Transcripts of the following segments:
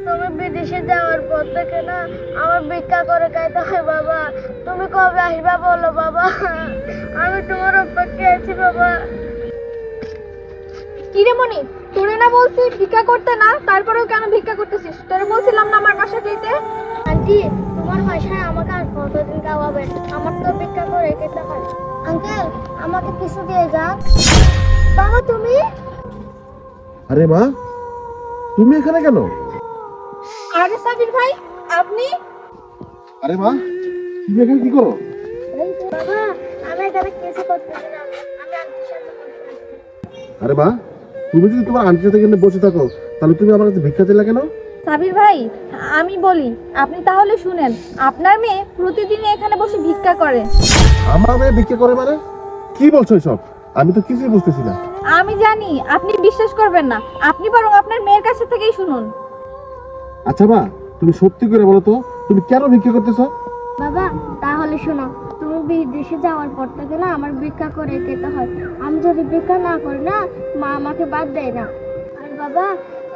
তুমি বিদেশে যাওয়ার পর থেকে না আমার ভিক্ষা করে খাইতে হয় বাবা। তুমি কবে আসবা বলো বাবা, আমি তোমার অপেক্ষায় আছি বাবা। কিরে মনি, তোরে না বলছি ভিক্ষা করতে না, তারপরেও কেন ভিক্ষা করতেছিস? তোরে বলছিলাম না আমার বাসা যেতে। আন্টি, তোমার বাসায় আমাকে আর কতদিন খাওয়াবে? আমার তো ভিক্ষা করে খেতে হয়। আঙ্কেল, আমাকে কিছু দিয়ে যান। বাবা তুমি? আরে মা, তুমি এখানে কেন? আরে সাবির ভাই, আপনি? আরে মা, তুমি এখানে কি করো? বাবা, আমি এখানে কিছু করতেছি না, আমি আন্টির সাথে বসে আছি। আরে মা, তুমি যদি তোমার আন্টির সাথে এখানে বসে থাকো, তাহলে তুমি আমার কাছে ভিক্ষা চাইলা কেন? সাবির ভাই, আমি বলি, আপনি তাহলে শুনেন। আপনার মেয়ে প্রতিদিন এখানে বসে ভিক্ষা করে। আমার মেয়ে ভিক্ষা করে মানে? কি বলছো এসব? আমি তো কিছুই বুঝতেছি না। আমি জানি আপনি বিশ্বাস করবেন না, আপনি বরং আপনার মেয়ের কাছে থেকেই শুনুন। আচ্ছা মা, তুমি সত্যি করে বলো তো, তুমি কেন ভিক্ষা করতেছো? বাবা, তাহলে শোনো, তুমি বিদেশে যাওয়ার পর থেকে না আমার ভিক্ষা করে খেতে হয়। আমি যদি ভিক্ষা না করি না, মা আমাকে বাদ দেয় না। আর বাবা,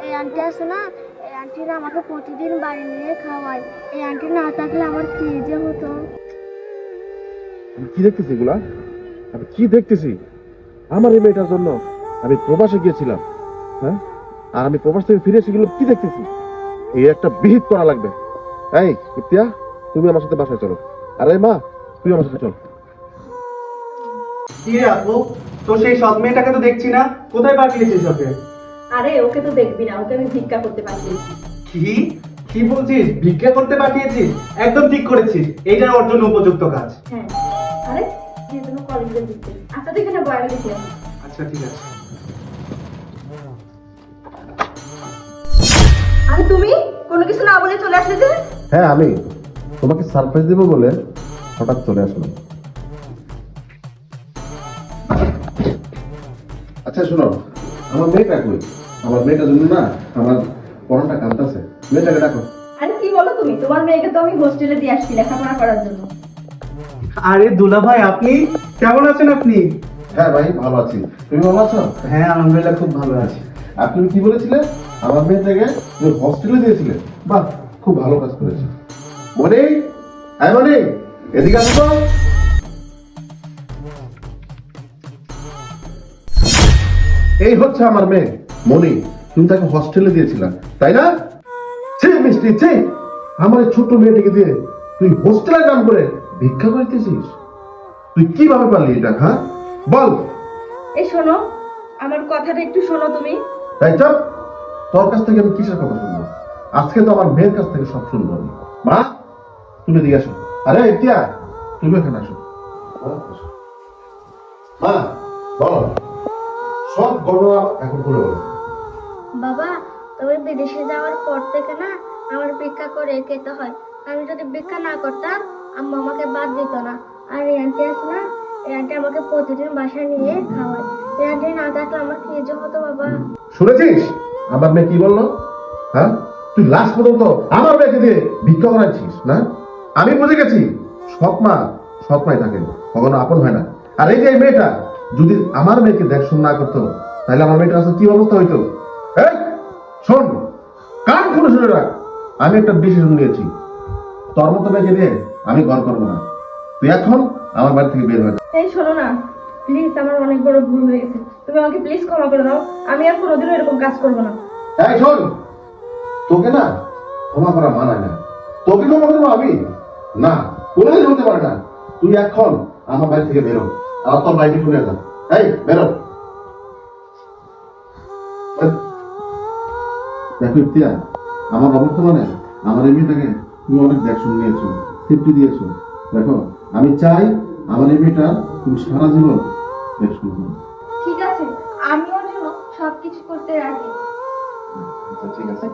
এই আন্টি আছে না, এই আন্টিরা আমাকে প্রতিদিন বাড়ি নিয়ে খাওয়ায়। এই আন্টি না থাকলে আমার কি যে হতো। আমি কি দেখতেছি এগুলা? আমি কি দেখতেছি? আমার এই মেয়েটার জন্য আমি প্রবাসে গিয়েছিলাম, হ্যাঁ? আর আমি প্রবাস থেকে ফিরে এসে গেলাম, কি দেখতেছি? এই একটা বিহিত করা লাগবে। এই ইফতিয়া, তুমি আমার সাথে বাসায় চলো। আরে মা, তুই আমার সাথে চল। কি রে আপু, তো সেই সৎ মেয়েটাকে তো দেখছি না, কোথায় পাঠিয়েছিস ওকে? আরে ওকে তো দেখবি না, ওকে আমি ভিক্ষা করতে পাঠিয়েছি। কি কি বলছিস? ভিক্ষা করতে পাঠিয়েছিস? একদম ঠিক করেছিস, এইটা ওর জন্য উপযুক্ত কাজ। হ্যাঁ, আরে যে তুমি কলেজে দিতে। আচ্ছা তুই এখানে বয়ানে দেখি। আচ্ছা ঠিক আছে। আরে তুমি কোনো কিছু না বলে চলে আসলে যে? হ্যাঁ, আমি তোমাকে সারপ্রাইজ দেবো বলে হঠাৎ চলে আসলাম। আচ্ছা শোনো, আমার মেয়েটা কই? আমার মেয়েটার জন্য না আমার পড়াটা কাঁদতেছে। মেয়েটাকে ডাকো। আরে কি বলো তুমি? তোমার মেয়েকে তো আমি হোস্টেলে দিয়ে আসছি লেখাপড়া করার জন্য। আরে দুলা ভাই, আপনি কেমন আছেন আপনি? হ্যাঁ ভাই, ভালো আছি। তুমি ভালো আছো? হ্যাঁ আলহামদুলিল্লাহ, খুব ভালো আছি। আর তুমি কি বলেছিলে? আমার মেয়েটাকে তুমি হস্টেলে দিয়েছিলে। বাহ, খুব ভালো কাজ করেছো। মনি, হ্যাঁ মনি, এদিকে আসো তো। এই হচ্ছে আমার মেয়ে মনি। তুমি তাকে হস্টেলে দিয়েছিলা, তাই না? ছি মিষ্টি, ছি! আমার এই ছোট্ট মেয়েটাকে দিয়ে তুই হোস্টেলে নাম করে ভিক্ষা করতেছিস? তুই কিভাবে পারলি এটা, হ্যাঁ? বল। এই শোনো, আমার কথাটা একটু শোনো তুমি। তাই চপ, তোর কাছ থেকে আমি কিসের কথা শুনবো? আজকে তো আমার মেয়ের কাছ থেকে সব শুনবো আমি। মা, তুমি এদিকে আসো। আরে ইতিয়া, তুমি এখানে আসো। মা, বলো, সব ঘটনা এখন খুলে বলো। বাবা, তুমি বিদেশে যাওয়ার পর থেকে না আমার ভিক্ষা করে খেতে হয়। আমি যদি ভিক্ষা না করতাম, আম্মা আমাকে বাদ দিত না। আর এই আন্টি আছে না, এই আন্টি আমাকে প্রতিদিন বাসায় নিয়ে খাওয়ায়। এই আন্টি না থাকলে আমার কি যে হতো বাবা। শুনেছিস আমার মেয়ে কি বললো? হ্যাঁ, তুই লাস্ট পর্যন্ত আমার মেয়েকে দিয়ে ভিক্ষা করাচ্ছিস না? আমি বুঝে গেছি, সৎ মা সৎ মাই থাকে, কখনো আপন হয় না। আর এই যে এই মেয়েটা যদি আমার মেয়েকে দেখশন না করতো, তাহলে আমার মেয়েটার আসলে কি অবস্থা হইতো? এই শোন, কান খুলে শুনে রাখ, আমি একটা ডিসিশন নিয়েছি। তোর মতো মেয়েকে দিয়ে আমি ঘর করবো না। তুই এখন আমার বাড়ি থেকে বের হয়ে যা। এই শোনো না, প্লিজ, আমার অনেক বড় ভুল হয়ে গেছে, তুমি আমাকে প্লিজ ক্ষমা করে দাও। আমি আর কোনোদিনও এরকম কাজ করবো না। এই শোন, তোকে না ক্ষমা করা মানায় না। তোকে ক্ষমা করবো আমি? না, কোনোদিন হতে পারে না। তুই এখন আমার বাড়ি থেকে বেরো, আর তোর বাড়িতে শুনে যা। এই বেরো। দেখো ইফতিয়া, আমার অবর্তমানে আমার এই মেয়েটাকে তুমি অনেক দেখশন নিয়েছো, সেফটি দিয়েছো। দেখো, আমি চাই আমার এই মেয়েটা তুমি সারা জীবন দেখশন করো। ঠিক আছে, আমি ওর জন্য সবকিছু করতে রাজি। আচ্ছা ঠিক আছে।